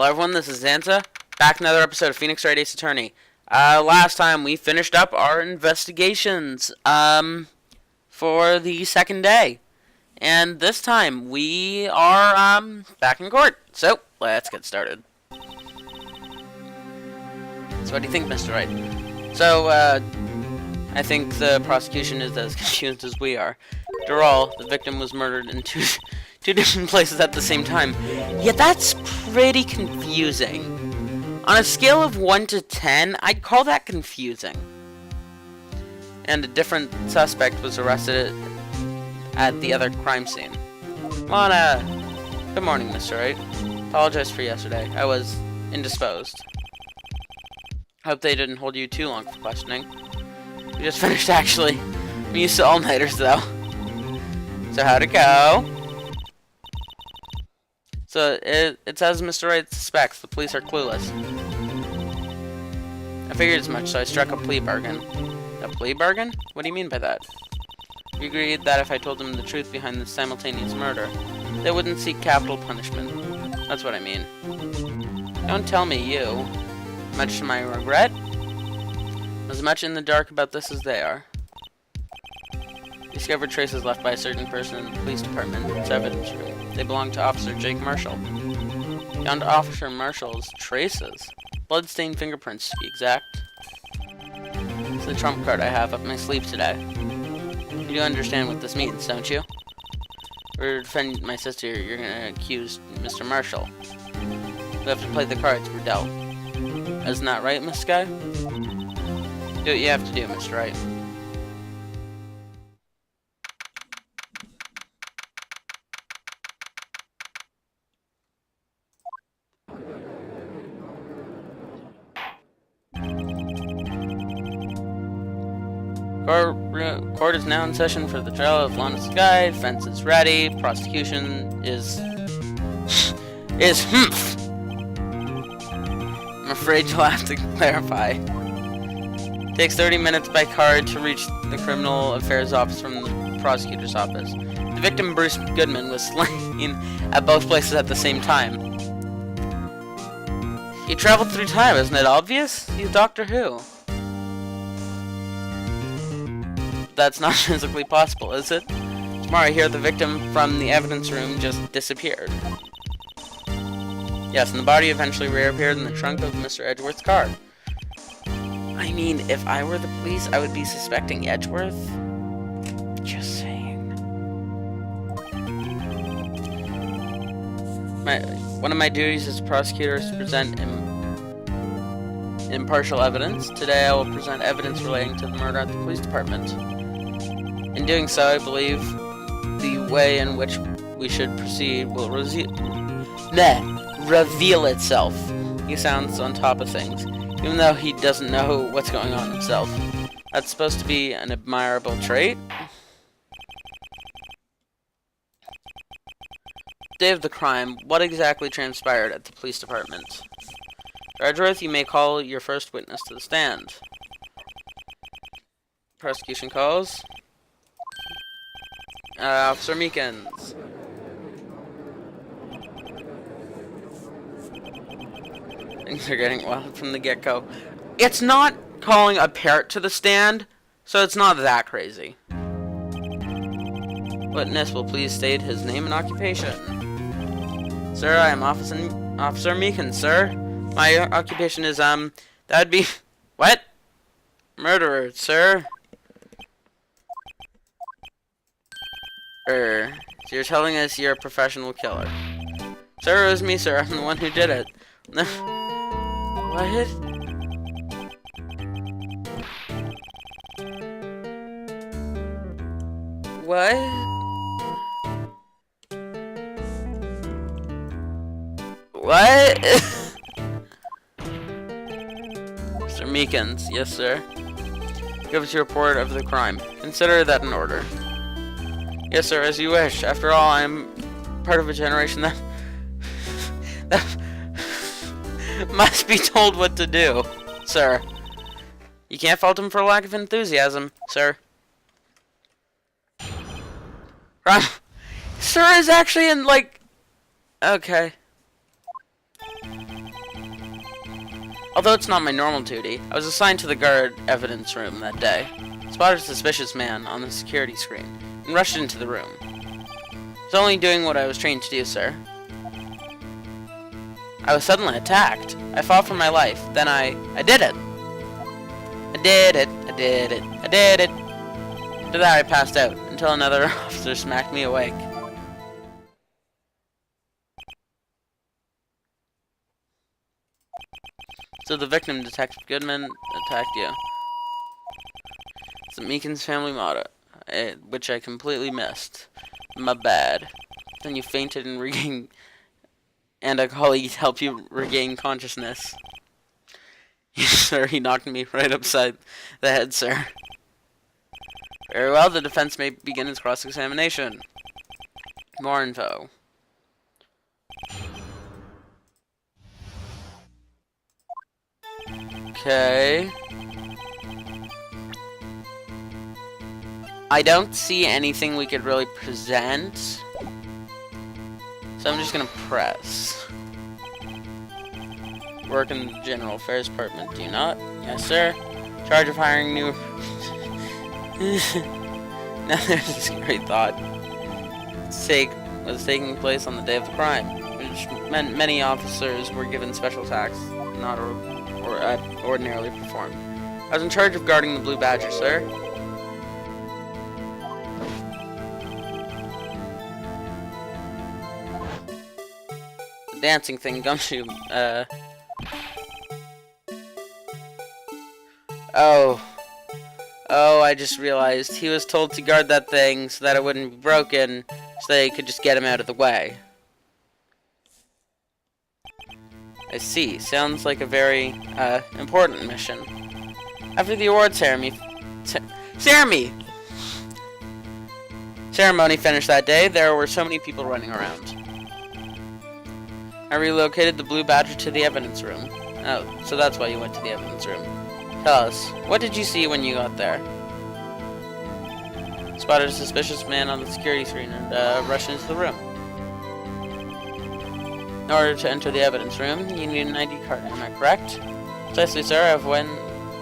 Hello everyone, this is Xanta, back in another episode of Phoenix Wright Ace Attorney. Last time we finished up our investigations, for the second day. And this time we are, back in court. So, let's get started. So what do you think, Mr. Wright? So, I think the prosecution is as confused as we are. After all, the victim was murdered in two different places at the same time. Yeah, that's pretty confusing. On a scale of 1 to 10, I'd call that confusing. And a different suspect was arrested at the other crime scene. Lana! Good morning, Mr. Wright. Apologize for yesterday. I was indisposed. Hope they didn't hold you too long for questioning. We just finished, actually. I'm used to all-nighters, though. So how'd it go? So, it says Mr. Wright suspects the police are clueless. I figured as much, so I struck a plea bargain. A plea bargain? What do you mean by that? We agreed that if I told them the truth behind the simultaneous murder, they wouldn't seek capital punishment. That's what I mean. Don't tell me you. Much to my regret, as much in the dark about this as they are. Discovered traces left by a certain person in the police department in its evidence room. They belong to Officer Jake Marshall. Found Officer Marshall's traces. Blood-stained fingerprints, to be exact. It's the trump card I have up my sleeve today. You do understand what this means, don't you? For defending my sister, you're gonna accuse Mr. Marshall. We have to play the cards we're dealt. Isn't that right, Miss Sky? Do what you have to do, Mr. Wright. Court is now in session for the trial of Lana Sky. Defense is ready. Prosecution is humph. I'm afraid you'll have to clarify. Takes 30 minutes by car to reach the criminal affairs office from the prosecutor's office. The victim, Bruce Goodman, was slain at both places at the same time. He traveled through time, isn't it obvious? He's Doctor Who. That's not physically possible, is it? Tomorrow I hear the victim from the evidence room just disappeared. Yes, and the body eventually reappeared in the trunk of Mr. Edgeworth's car. I mean, if I were the police, I would be suspecting Edgeworth. Just saying. One of my duties as a prosecutor is to present impartial evidence. Today I will present evidence relating to the murder at the police department. In doing so, I believe the way in which we should proceed will reveal itself. He sounds on top of things, even though he doesn't know what's going on himself. That's supposed to be an admirable trait. Day of the crime, what exactly transpired at the police department? Edgeworth, you may call your first witness to the stand. Prosecution calls. Officer Meekins. Things are getting wild from the get-go. It's not calling a parrot to the stand, so it's not that crazy. Witness will please state his name and occupation. Sir, I am Officer Meekins, sir. My occupation is, that'd be... What? Murderer, sir. So you're telling us you're a professional killer. Sir, it was me, sir. I'm the one who did it. What? What? What? Mr. Meekins, yes, sir. Give us your report of the crime. Consider that an order. Yes, sir, as you wish. After all, I'm part of a generation that must be told what to do, sir. You can't fault him for lack of enthusiasm, sir. Sir is actually in, like... Okay. Although it's not my normal duty, I was assigned to the guard evidence room that day. Spotted a suspicious man on the security screen and rushed into the room. I was only doing what I was trained to do, sir. I was suddenly attacked. I fought for my life. Then I did it. I did it. I did it. I did it. After that, I passed out until another officer smacked me awake. So the victim, Detective Goodman, attacked you. It's the Meekins family motto, which I completely missed. My bad. Then you fainted and regained, and a colleague helped you regain consciousness. Sir, he knocked me right upside the head, sir. Very well, the defense may begin its cross-examination. More info. Okay. I don't see anything we could really present, so I'm just gonna press. Work in the General Affairs Department, do you not? Yes, sir. Charge of hiring new... Now there's this great thought. Was taking place on the day of the crime, which meant many officers were given special tasks not ordinarily performed. I was in charge of guarding the Blue Badger, sir. The dancing thing, Gumshoe, Oh, I just realized he was told to guard that thing so that it wouldn't be broken, so they could just get him out of the way. I see. Sounds like a very, important mission. After the award ceremony finished that day, there were so many people running around. I relocated the Blue Badger to the evidence room. Oh, so that's why you went to the evidence room. Tell us, what did you see when you got there? Spotted a suspicious man on the security screen and rushed into the room. In order to enter the evidence room, you need an ID card, am I correct? Precisely, sir. I have one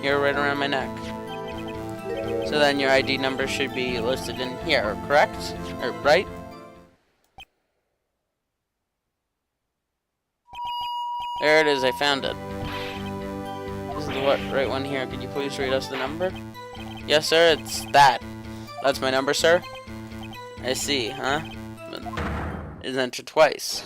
here right around my neck. So then your ID number should be listed in here, correct? Or right? There it is, I found it. This is the right one here. Could you please read us the number? Yes, sir, it's that. That's my number, sir? I see, huh? But it's entered twice.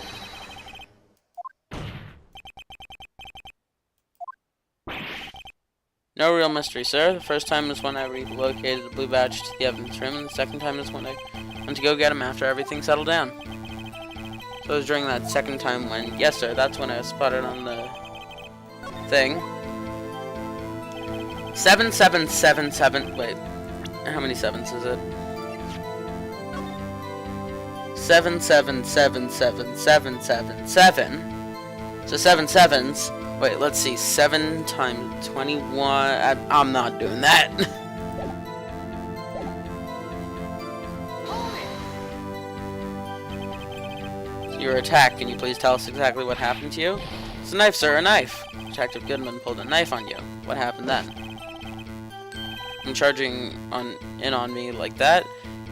No real mystery, sir. The first time was when I relocated the Blue Badge to the evidence room, and the second time is when I went to go get him after everything settled down. So it was during that second time when, yes, sir, that's when I was spotted on the thing. 7777. Wait, how many sevens is it? 7777777. So 7 sevens. Wait, let's see. 7 times 21. I'm not doing that. So you were attacked. Can you please tell us exactly what happened to you? It's a knife, sir. A knife. Detective Goodman pulled a knife on you. What happened then? And charging in on me like that,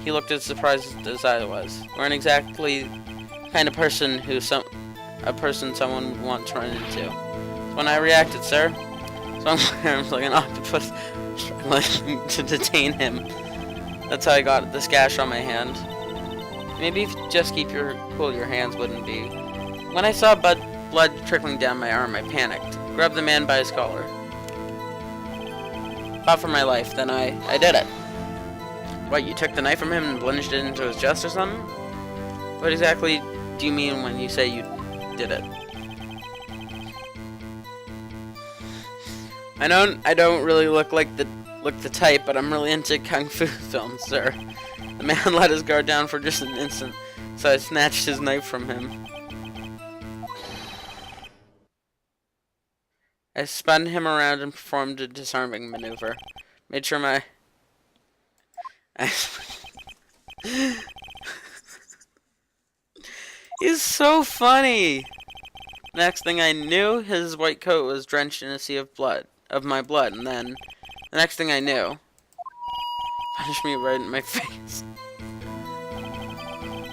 he looked as surprised as I was. Weren't exactly the kind of person who someone would want to run into. When I reacted, sir, so I'm arms like an octopus struggling to detain him. That's how I got this gash on my hand. Maybe if you just keep your hands wouldn't be. When I saw blood trickling down my arm, I panicked. Grabbed the man by his collar. Fought for my life, then I did it. What, you took the knife from him and plunged it into his chest or something? What exactly do you mean when you say you did it? I don't really look the type, but I'm really into kung fu films, sir. The man let his guard down for just an instant, so I snatched his knife from him. I spun him around and performed a disarming maneuver. Made sure my... He's so funny! Next thing I knew, his white coat was drenched in a sea of my blood, and then, the next thing I knew, punched me right in my face.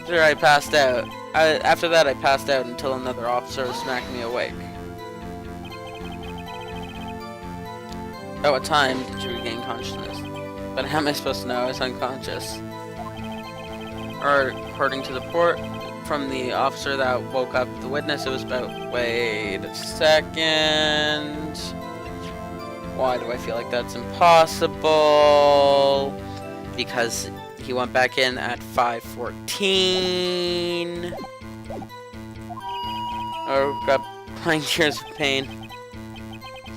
After I passed out. After that, I passed out until another officer smacked me awake. At what time did you regain consciousness? But how am I supposed to know I was unconscious? Or, according to the report from the officer that woke up the witness, it was about... Wait a second... Why do I feel like that's impossible? Because he went back in at 5:14. Or got playing Tears of Pain.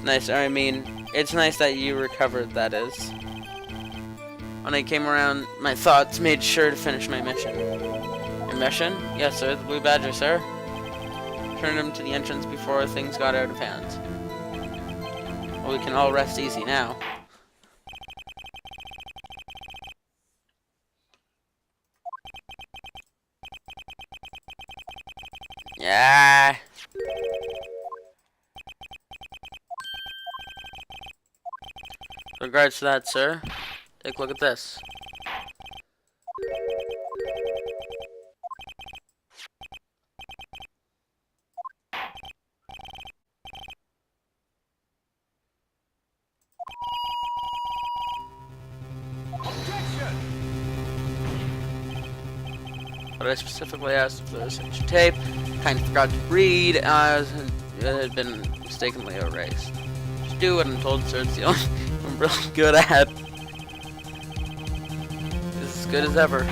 Nice, I mean, it's nice that you recovered, that is. When I came around, my thoughts made sure to finish my mission. Your mission? Yes, sir, the Blue Badger, sir. Turned him to the entrance before things got out of hand. Well, we can all rest easy now. Yeah. With regards to that, sir, take a look at this. But I specifically asked if there was such tape. Kind of forgot to read, as it had been mistakenly erased. Just do what I'm told, sir. It's the only thing I'm really good at. It's as good as ever.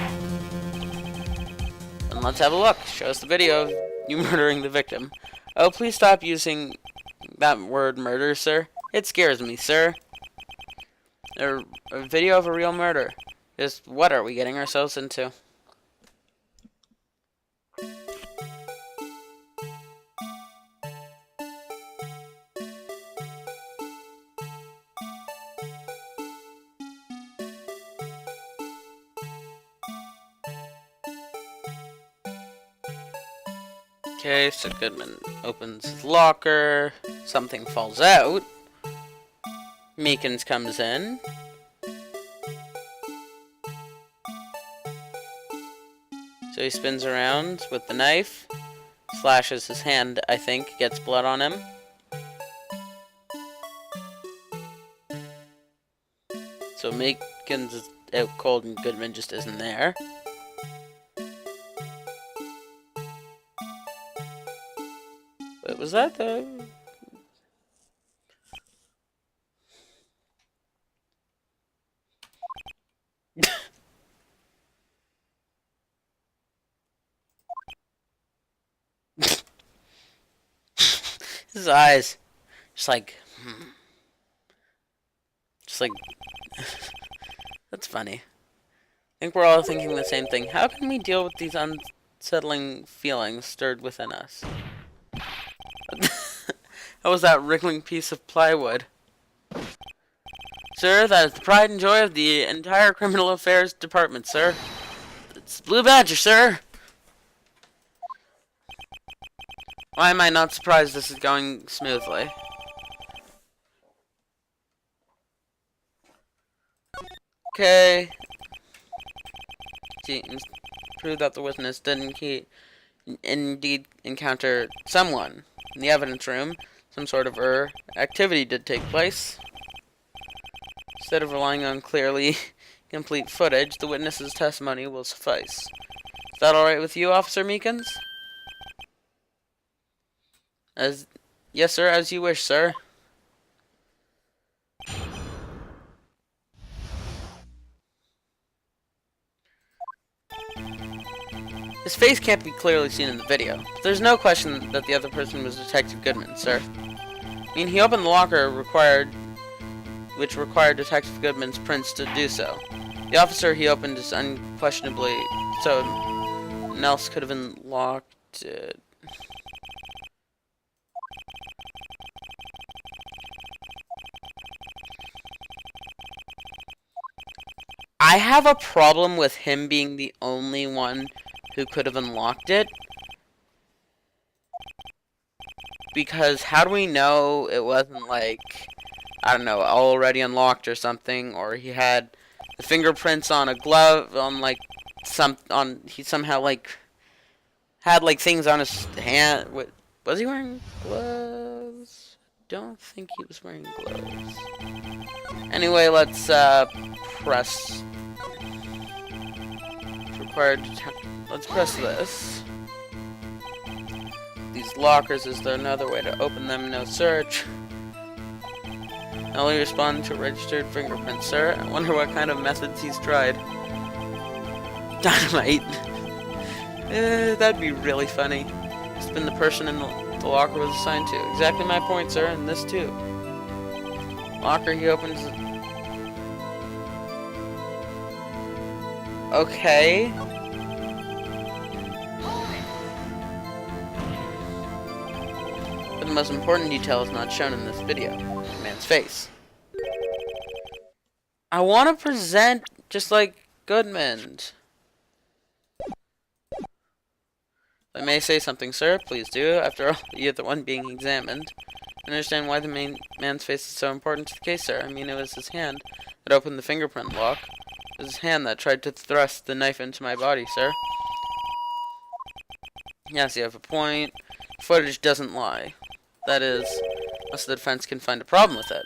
And let's have a look. Show us the video of you murdering the victim. Oh, please stop using that word murder, sir. It scares me, sir. A video of a real murder. Just what are we getting ourselves into? Okay, so Goodman opens his locker. Something falls out. Meekins comes in. So he spins around with the knife. Slashes his hand, I think. Gets blood on him. So Meekins is out cold and Goodman just isn't there. Wait, was that the... His eyes. Just like... Just like... That's funny. I think we're all thinking the same thing. How can we deal with these unsettling feelings stirred within us? How was that wriggling piece of plywood? Sir, that is the pride and joy of the entire criminal affairs department, sir. It's Blue Badger, sir. Why am I not surprised this is going smoothly? Okay. Prove that the witness didn't indeed encounter someone in the evidence room. Some sort of activity did take place. Instead of relying on clearly complete footage, the witness's testimony will suffice. Is that alright with you, Officer Meekins? Yes, sir, as you wish, sir. His face can't be clearly seen in the video, but there's no question that the other person was Detective Goodman, sir. I mean, he opened the locker which required Detective Goodman's prints to do so. The officer he opened is unquestionably, so no one else could have unlocked it. I have a problem with him being the only one who could have unlocked it. because how do we know it wasn't like, I don't know, already unlocked or something, or he had the fingerprints on a glove, on like he somehow like had like things on his hand. Was he wearing gloves? Don't think he was wearing gloves. Anyway, let's press. It's required to let's press this. These lockers, is there another way to open them? No search. Only respond to registered fingerprints, sir. I wonder what kind of methods he's tried. Dynamite. That'd be really funny. It's been the person in the locker was assigned to. Exactly my point, sir, and this too. Locker he opens. Okay. But the most important detail is not shown in this video. The man's face. I want to present just like Goodman. If I may say something, sir, please do. After all, you're the one being examined. I understand why the man's face is so important to the case, sir. I mean, it was his hand that opened the fingerprint lock. It was his hand that tried to thrust the knife into my body, sir. Yes, you have a point. Footage doesn't lie. That is, unless the defense can find a problem with it.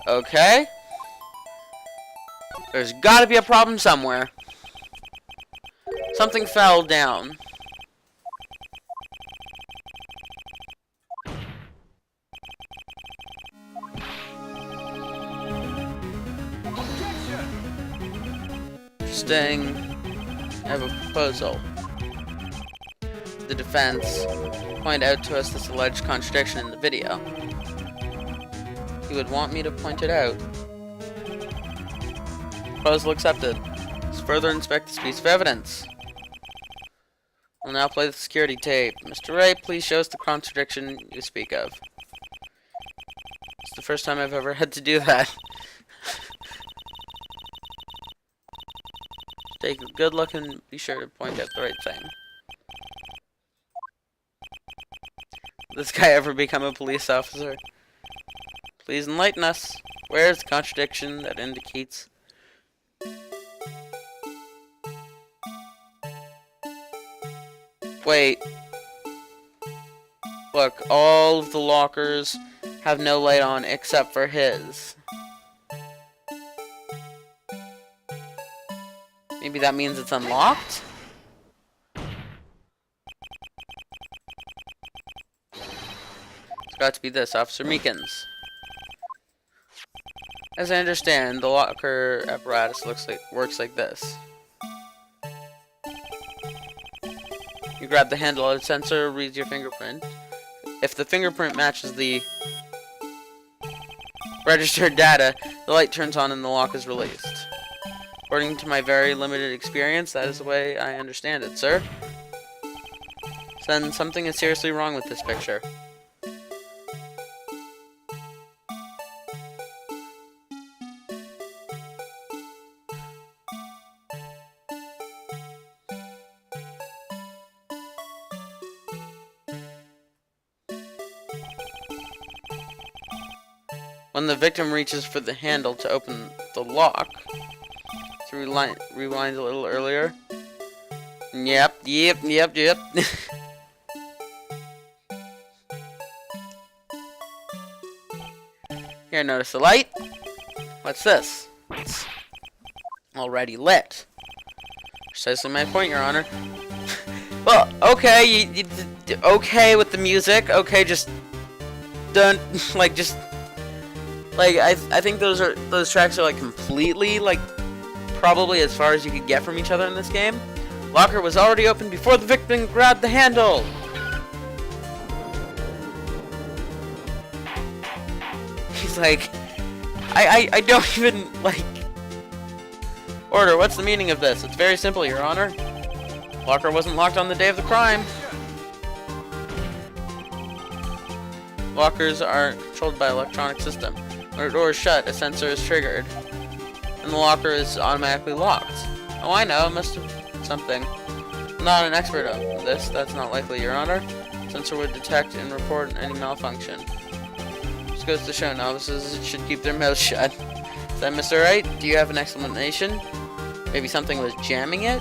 Okay. There's gotta be a problem somewhere. Something fell down. Interesting. I have a proposal. The defense point out to us this alleged contradiction in the video. He would want me to point it out. Proposal accepted. Let's further inspect this piece of evidence. We'll now play the security tape. Mr. Wright, please show us the contradiction you speak of. It's the first time I've ever had to do that. Take a good look and be sure to point out the right thing. Will this guy ever become a police officer? Please enlighten us. Where is the contradiction that indicates... Wait. Look, all of the lockers have no light on except for his. Maybe that means it's unlocked? It's got to be this, Officer Meekins. As I understand, the locker apparatus works like this. You grab the handle, a sensor reads your fingerprint. If the fingerprint matches the registered data, the light turns on and the lock is released. According to my very limited experience, that is the way I understand it, sir. Then something is seriously wrong with this picture. When the victim reaches for the handle to open the lock, to rewind a little earlier. Yep. Here, notice the light? What's this? It's already lit. Precisely my point, Your Honor. Well, okay, you okay with the music. Okay, just done. I think those tracks are like completely probably as far as you could get from each other in this game. Locker was already open before the victim grabbed the handle. He's like, I don't even Order, what's the meaning of this? It's very simple, Your Honor. Locker wasn't locked on the day of the crime. Lockers are controlled by an electronic system. When a door is shut, a sensor is triggered, and the locker is automatically locked. Oh, I know, it must have something. I'm not an expert on this, that's not likely, Your Honor. Sensor would detect and report any malfunction. This goes to show novices should keep their mouths shut. Is that Mr. Wright? Do you have an explanation? Maybe something was jamming it?